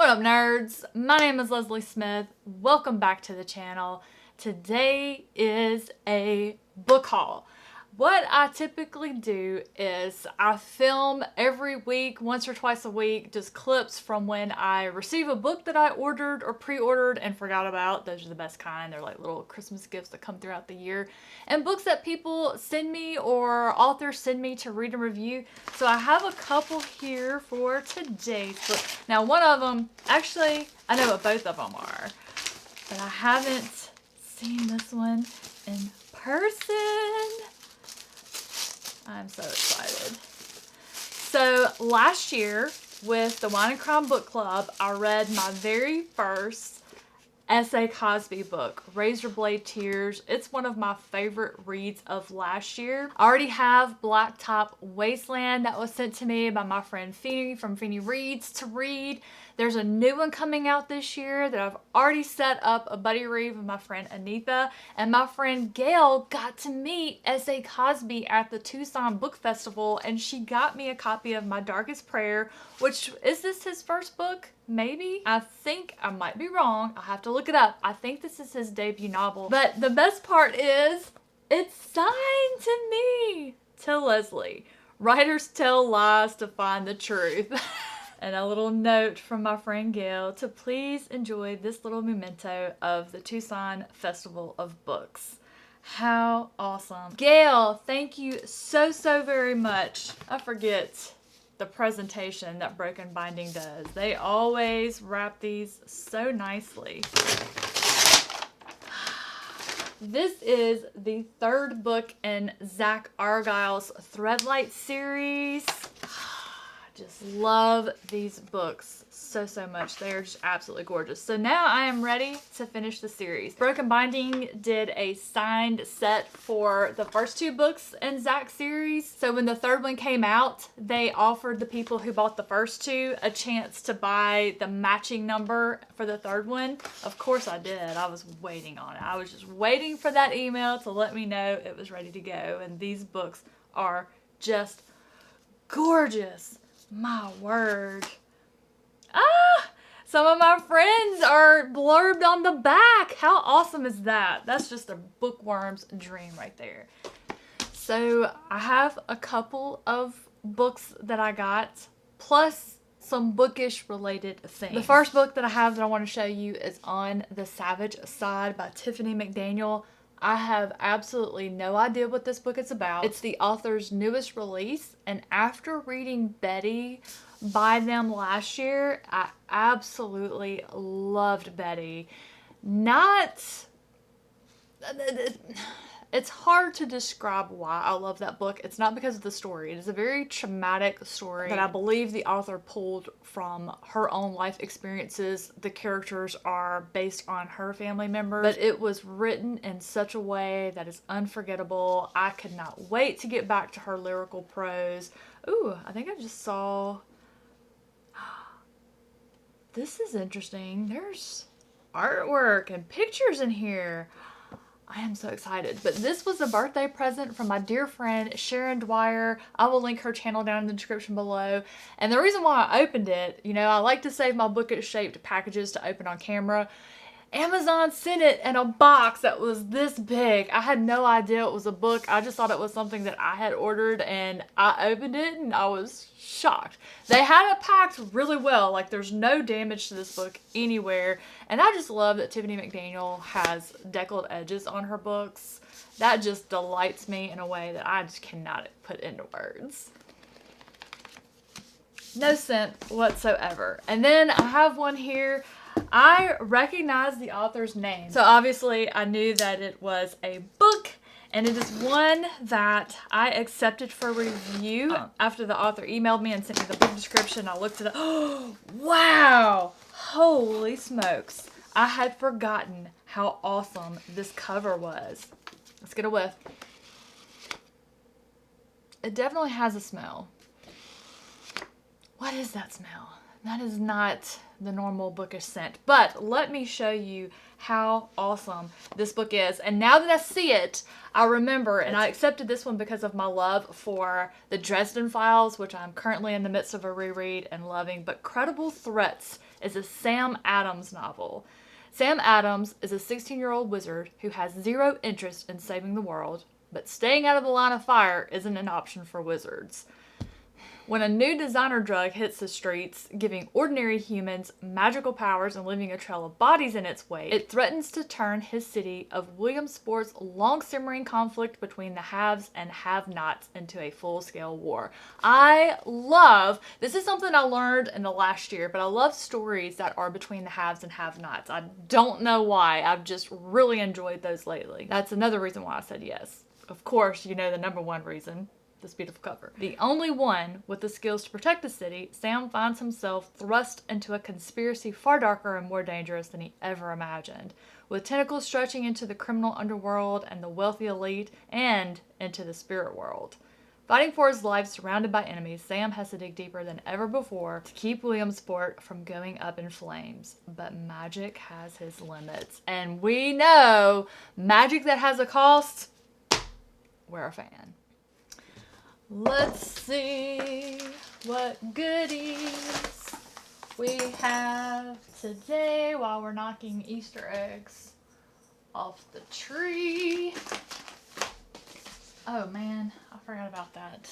What up, nerds? My name is Leslie Smith. Welcome back to the channel. Today is a book haul. What I typically do is I film every week, once or twice a week, just clips from when I receive a book that I ordered or pre-ordered and forgot about. Those are the best kind. They're like little Christmas gifts that come throughout the year. And books that people send me or authors send me to read and review. So I have a couple here for today's book. Now one of them, actually, I know what both of them are, but I haven't seen this one in person. I'm so excited. So last year with the Wine and Crime Book Club, I read my very first S.A. Cosby book, Razor Blade Tears. It's one of my favorite reads of last year. I already have Blacktop Wasteland that was sent to me by my friend Feeny from Feeny Reads to read. There's a new one coming out this year that I've already set up a buddy read with my friend Anita, and my friend Gail got to meet S.A. Cosby at the Tucson Book Festival, and she got me a copy of My Darkest Prayer, which, is this his first book? Maybe? I think I might be wrong. I'll have to look it up. I think this is his debut novel. But the best part is, it's signed to me, to Leslie. Writers tell lies to find the truth. And a little note from my friend Gail to please enjoy this little memento of the Tucson Festival of Books. How awesome. Gail, thank you so very much. I forget the presentation that Broken Binding does. They always wrap these so nicely. This is the third book in Zach Argyle's Threadlight series. Just love these books so much. They're just absolutely gorgeous. So now I am ready to finish the series. Broken Binding did a signed set for the first two books in Zach's series. So when the third one came out, they offered the people who bought the first two a chance to buy the matching number for the third one. Of course I did. I was waiting on it. I was just waiting for that email to let me know it was ready to go. And these books are just gorgeous. My word. Some of my friends are blurbed on the back. How awesome is that? That's just a bookworm's dream right there. So I have a couple of books that I got, plus some bookish related things. The first book that I have that I want to show you is On the Savage Side by Tiffany McDaniel. I have absolutely no idea what this book is about. It's the author's newest release, and after reading Betty by them last year, I absolutely loved Betty. It's hard to describe why I love that book. It's not because of the story. It is a very traumatic story that I believe the author pulled from her own life experiences. The characters are based on her family members, but it was written in such a way that is unforgettable. I could not wait to get back to her lyrical prose. Ooh, I think I just saw... This is interesting. There's artwork and pictures in here. I am so excited. But this was a birthday present from my dear friend Sharon Dwyer. I will link her channel down in the description below. And the reason why I opened it, you know, I like to save my bookish shaped packages to open on camera. Amazon sent it in a box that was this big. I had no idea it was a book. I just thought it was something that I had ordered, and I opened it and I was shocked. They had it packed really well. Like, there's no damage to this book anywhere. And I just love that Tiffany McDaniel has deckled edges on her books. That just delights me in a way that I just cannot put into words. No scent whatsoever. And then I have one here. I recognize the author's name. So obviously I knew that it was a book, and it is one that I accepted for review after the author emailed me and sent me the book description. I looked at it. Oh, wow. Holy smokes. I had forgotten how awesome this cover was. Let's get a whiff. It definitely has a smell. What is that smell? That is not the normal bookish scent, but let me show you how awesome this book is. And now that I see it, I remember, and I accepted this one because of my love for the Dresden Files, which I'm currently in the midst of a reread and loving. But Credible Threats is a Sam Adams novel. Sam Adams is a 16-year-old wizard who has zero interest in saving the world, but staying out of the line of fire isn't an option for wizards. When a new designer drug hits the streets, giving ordinary humans magical powers and leaving a trail of bodies in its wake, it threatens to turn his city of Williamsport's long-simmering conflict between the haves and have-nots into a full-scale war. This is something I learned in the last year, but I love stories that are between the haves and have-nots. I don't know why. I've just really enjoyed those lately. That's another reason why I said yes. Of course, you know the number one reason. This beautiful cover. The only one with the skills to protect the city, Sam finds himself thrust into a conspiracy far darker and more dangerous than he ever imagined, with tentacles stretching into the criminal underworld and the wealthy elite and into the spirit world. Fighting for his life surrounded by enemies, Sam has to dig deeper than ever before to keep Williamsport from going up in flames. But magic has his limits, and we know magic that has a cost, we're a fan. Let's see what goodies we have today while we're knocking Easter eggs off the tree. Oh man, I forgot about that.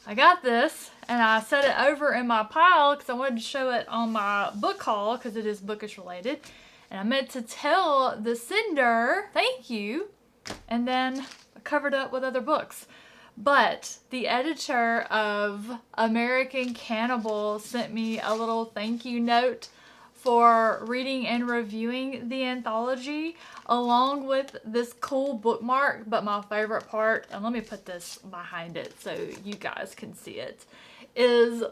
I got this and I set it over in my pile because I wanted to show it on my book haul because it is bookish related. And I meant to tell the sender thank you, and then I covered it up with other books. But the editor of American Cannibal sent me a little thank you note for reading and reviewing the anthology along with this cool bookmark. But my favorite part, and let me put this behind it so you guys can see it, is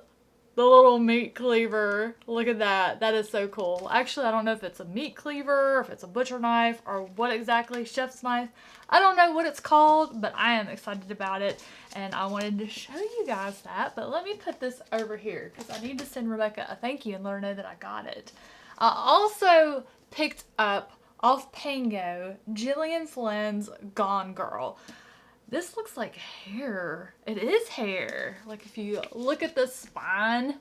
the little meat cleaver. Look at that. That is so cool. Actually, I don't know if it's a meat cleaver, or if it's a butcher knife, or what exactly, chef's knife. I don't know what it's called, but I am excited about it, and I wanted to show you guys that. But let me put this over here, because I need to send Rebecca a thank you and let her know that I got it. I also picked up, off PANGO, Gillian Flynn's Gone Girl. This looks like hair. It is hair. Like if you look at the spine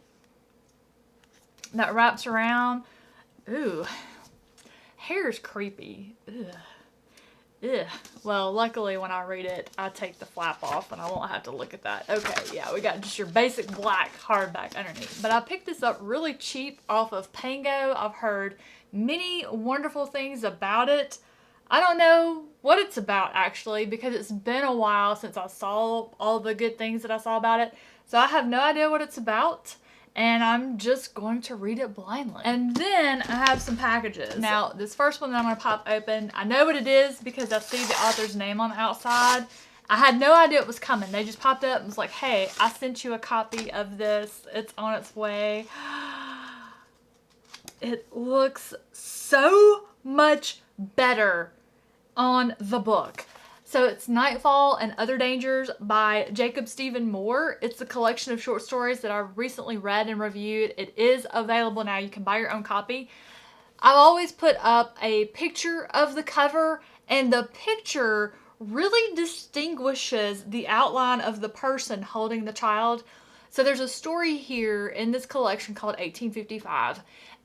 that wraps around. Ooh. Hair is creepy. Ugh. Ugh. Well, luckily when I read it, I take the flap off and I won't have to look at that. Okay, yeah, we got just your basic black hardback underneath. But I picked this up really cheap off of PANGO. I've heard many wonderful things about it. I don't know what it's about actually, because it's been a while since I saw all the good things that I saw about it. So I have no idea what it's about, and I'm just going to read it blindly. And then I have some packages. Now, this first one that I'm going to pop open, I know what it is because I see the author's name on the outside. I had no idea it was coming. They just popped up and was like, hey, I sent you a copy of this. It's on its way. It looks so much better on the book. So it's Nightfall and Other Dangers by Jacob Stephen Moore. It's a collection of short stories that I've recently read and reviewed. It is available now. You can buy your own copy. I've always put up a picture of the cover, and the picture really distinguishes the outline of the person holding the child. So there's a story here in this collection called 1855.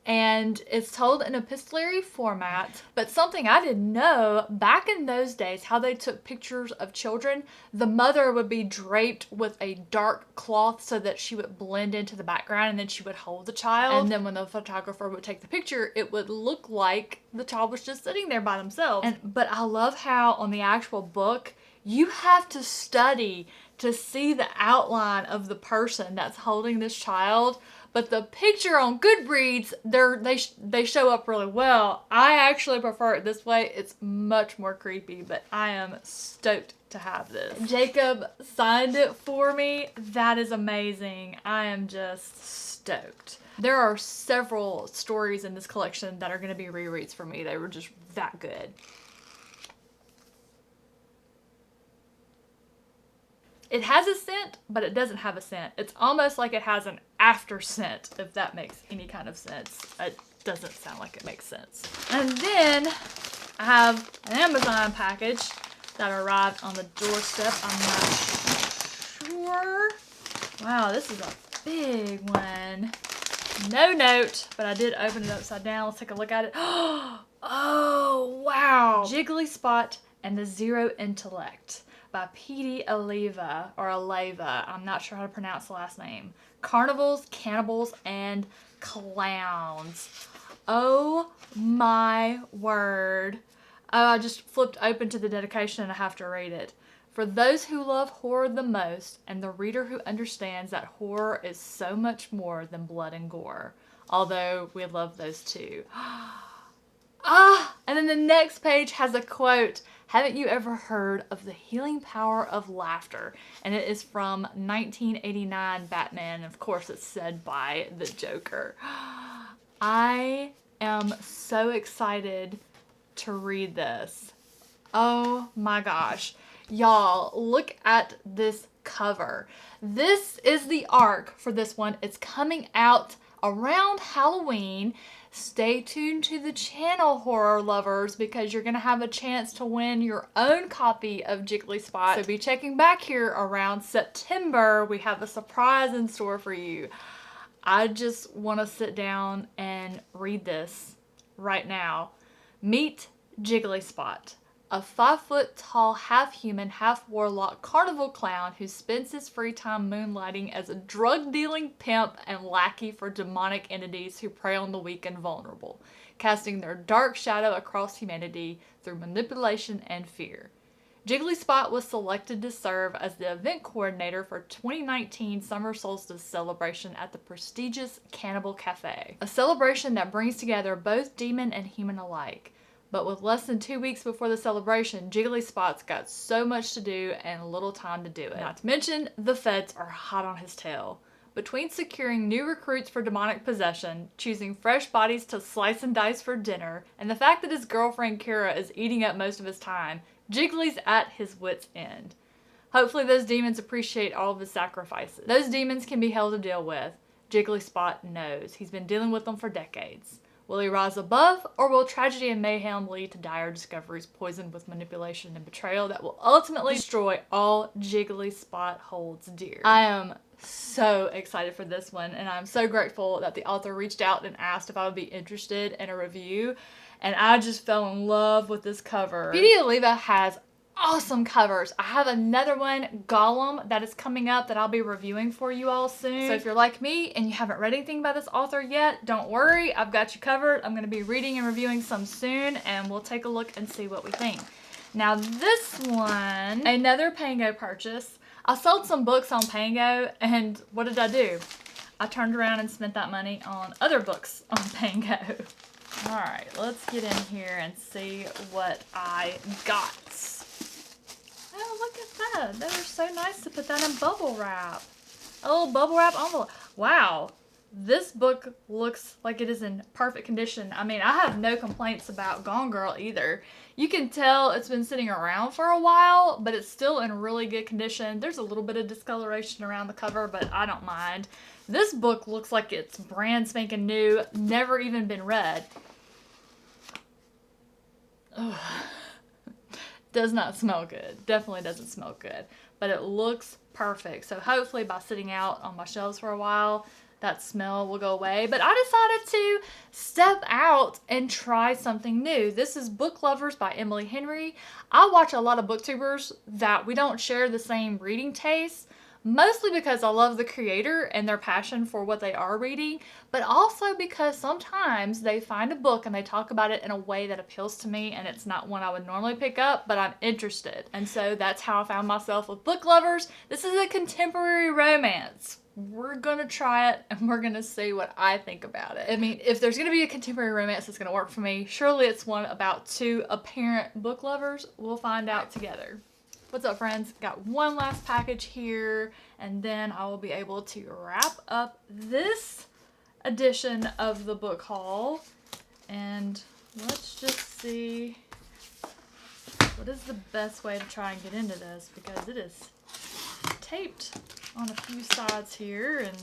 And it's told in epistolary format, but something I didn't know, back in those days, how they took pictures of children, the mother would be draped with a dark cloth so that she would blend into the background, and then she would hold the child. And then when the photographer would take the picture, it would look like the child was just sitting there by themselves. But I love how on the actual book, you have to study to see the outline of the person that's holding this child. But the picture on Goodreads, they show up really well. I actually prefer it this way. It's much more creepy, but I am stoked to have this. Jacob signed it for me. That is amazing. I am just stoked. There are several stories in this collection that are going to be rereads for me. They were just that good. It has a scent, but it doesn't have a scent. It's almost like it has an after scent, if that makes any kind of sense. It doesn't sound like it makes sense. And then I have an Amazon package that arrived on the doorstep. I'm not sure. Wow, this is a big one. No note, but I did open it upside down. Let's take a look at it. Oh, wow. Jiggly Spot and the Zero Intellect by P.D. Aleva, or Aleva. I'm not sure how to pronounce the last name. Carnivals, Cannibals, and Clowns. Oh my word. Oh, I just flipped open to the dedication and I have to read it. For those who love horror the most, and the reader who understands that horror is so much more than blood and gore. Although we love those too. And then the next page has a quote. Haven't you ever heard of the healing power of laughter? And it is from 1989 Batman. Of course, it's said by the Joker. I am so excited to read this. Oh my gosh. Y'all, look at this cover. This is the arc for this one. It's coming out around Halloween. Stay tuned to the channel, horror lovers, because you're going to have a chance to win your own copy of Jiggly Spot. So be checking back here around September. We have a surprise in store for you. I just want to sit down and read this right now. Meet Jiggly Spot, a 5-foot-tall, half-human, half-warlock carnival clown who spends his free time moonlighting as a drug-dealing pimp and lackey for demonic entities who prey on the weak and vulnerable, casting their dark shadow across humanity through manipulation and fear. Jiggly Spot was selected to serve as the event coordinator for 2019 Summer Solstice celebration at the prestigious Cannibal Cafe, a celebration that brings together both demon and human alike. But with less than 2 weeks before the celebration, Jiggly Spot's got so much to do and little time to do it. Not to mention, the feds are hot on his tail. Between securing new recruits for demonic possession, choosing fresh bodies to slice and dice for dinner, and the fact that his girlfriend Kira is eating up most of his time, Jiggly's at his wit's end. Hopefully those demons appreciate all of his sacrifices. Those demons can be hell to deal with. Jiggly Spot knows. He's been dealing with them for decades. Will he rise above, or will tragedy and mayhem lead to dire discoveries poisoned with manipulation and betrayal that will ultimately destroy all Jiggly Spot holds dear? I am so excited for this one, and I'm so grateful that the author reached out and asked if I would be interested in a review, and I just fell in love with this cover. P.D. Aleva has awesome covers. I have another one, Gollum, that is coming up that I'll be reviewing for you all soon. So if you're like me and you haven't read anything by this author yet, don't worry, I've got you covered. I'm going to be reading and reviewing some soon, and we'll take a look and see what we think. Now this one, another Pango purchase. I sold some books on Pango, and what did I do? I turned around and spent that money on other books on Pango. Alright, let's get in here and see what I got. Oh, look at that. They were so nice to put that in bubble wrap. A little bubble wrap envelope. Wow. This book looks like it is in perfect condition. I mean, I have no complaints about Gone Girl either. You can tell it's been sitting around for a while, but it's still in really good condition. There's a little bit of discoloration around the cover, but I don't mind. This book looks like it's brand spanking new, never even been read. Ugh. Does not smell good. Definitely doesn't smell good. But it looks perfect. So hopefully by sitting out on my shelves for a while, that smell will go away. But I decided to step out and try something new. This is Book Lovers by Emily Henry. I watch a lot of booktubers that we don't share the same reading tastes. Mostly because I love the creator and their passion for what they are reading, but also because sometimes they find a book and they talk about it in a way that appeals to me, and it's not one I would normally pick up, but I'm interested. And so that's how I found myself with Book Lovers. This is a contemporary romance. We're gonna try it and we're gonna see what I think about it. I mean, if there's gonna be a contemporary romance that's gonna work for me, surely it's one about two apparent book lovers. We'll find out together. What's up, friends? Got one last package here, and then I will be able to wrap up this edition of the book haul. And let's just see what is the best way to try and get into this, because it is taped on a few sides here, and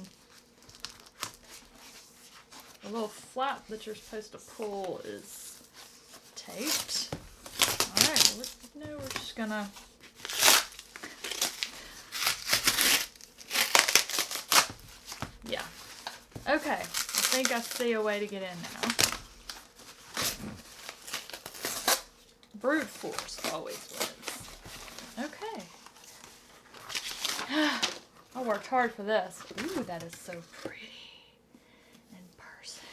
the little flap that you're supposed to pull is taped. Alright, well, we're just gonna Okay, think I see a way to get in now. Brute force always wins. Okay. I worked hard for this. Ooh, that is so pretty. In person.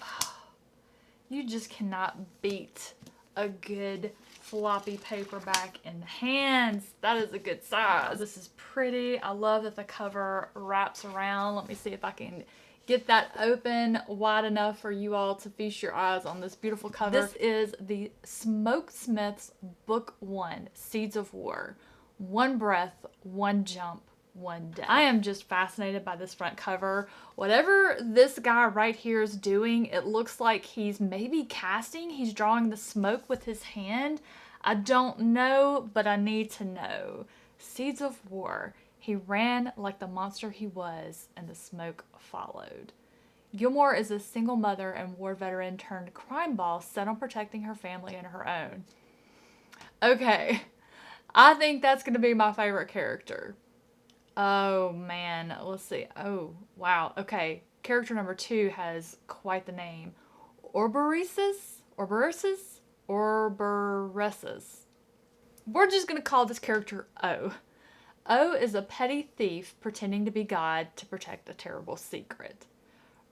Oh, you just cannot beat a good floppy paperback in the hands. That is a good size. This is pretty. I love that the cover wraps around. Let me see if I can get that open wide enough for you all to feast your eyes on this beautiful cover. This is the Smokesmith's Book 1, Seeds of War. One breath, one jump, one death. I am just fascinated by this front cover. Whatever this guy right here is doing, it looks like he's maybe casting. He's drawing the smoke with his hand. I don't know, but I need to know. Seeds of War. He ran like the monster he was, and the smoke followed. Gilmore is a single mother and war veteran turned crime boss set on protecting her family and her own. Okay, I think that's going to be my favorite character. Oh, man. Let's see. Oh, wow. Okay, character number 2 has quite the name. Orberesis? Orberesis? Orberesis. We're just going to call this character O. O is a petty thief pretending to be God to protect a terrible secret.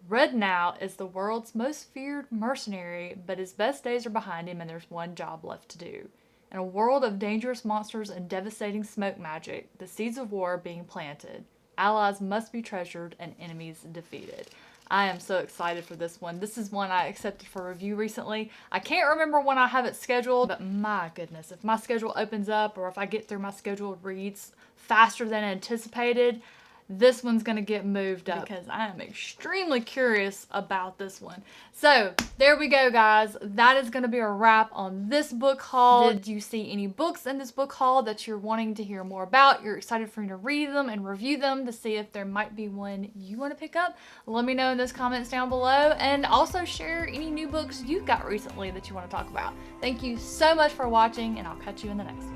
Red Now is the world's most feared mercenary, but his best days are behind him and there's one job left to do. In a world of dangerous monsters and devastating smoke magic, the seeds of war are being planted. Allies must be treasured and enemies defeated. I am so excited for this one. This is one I accepted for review recently. I can't remember when I have it scheduled, but my goodness, if my schedule opens up or if I get through my scheduled reads faster than anticipated, this one's going to get moved up because I am extremely curious about this one. So there we go, guys. That is going to be a wrap on this book haul. Did you see any books in this book haul that you're wanting to hear more about? You're excited for me to read them and review them to see if there might be one you want to pick up? Let me know in those comments down below, and also share any new books you've got recently that you want to talk about. Thank you so much for watching, and I'll catch you in the next one.